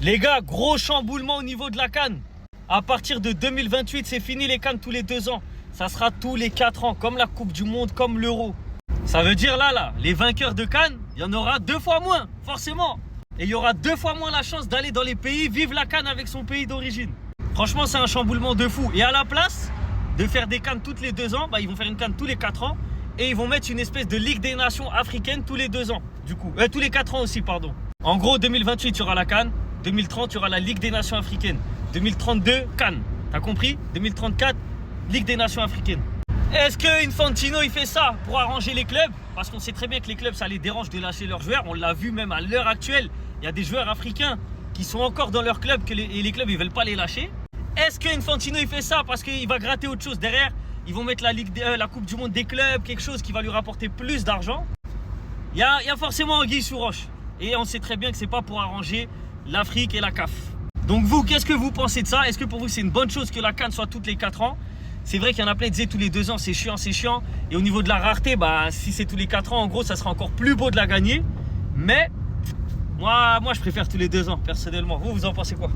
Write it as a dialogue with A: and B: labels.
A: Les gars, gros chamboulement au niveau de la CAN. À partir de 2028, c'est fini les CAN tous les 2 ans. Ça sera tous les 4 ans, comme la Coupe du Monde, comme l'Euro. Ça veut dire là, les vainqueurs de CAN, il y en aura 2 fois moins, forcément. Et il y aura 2 fois moins la chance d'aller dans les pays, vivre la CAN avec son pays d'origine. Franchement, c'est un chamboulement de fou. Et à la place de faire des CAN toutes les 2 ans, ils vont faire une CAN tous les 4 ans. Et ils vont mettre une espèce de Ligue des Nations africaine tous les 2 ans, du coup. Tous les 4 ans aussi, pardon. En gros, 2028, il y aura la CAN. 2030, il y aura la Ligue des Nations africaines. 2032, CAN. T'as compris? 2034, Ligue des Nations africaines. Est-ce que Infantino, il fait ça pour arranger les clubs? Parce qu'on sait très bien que les clubs, ça les dérange de lâcher leurs joueurs. On l'a vu même à l'heure actuelle. Il y a des joueurs africains qui sont encore dans leur club et les clubs, ils veulent pas les lâcher. Est-ce que Infantino, il fait ça parce qu'il va gratter autre chose derrière? Ils vont mettre la Coupe du Monde des clubs, quelque chose qui va lui rapporter plus d'argent. Il y a forcément anguille sous roche. Et on sait très bien que c'est pas pour arranger l'Afrique et la CAF. Donc vous, qu'est-ce que vous pensez de ça? Est-ce que pour vous, c'est une bonne chose que la CAN soit toutes les 4 ans? C'est vrai qu'il y en a plein qui disaient tous les 2 ans, c'est chiant, c'est chiant. Et au niveau de la rareté, si c'est tous les 4 ans, en gros, ça sera encore plus beau de la gagner. Mais moi, je préfère tous les 2 ans, personnellement. Vous en pensez quoi?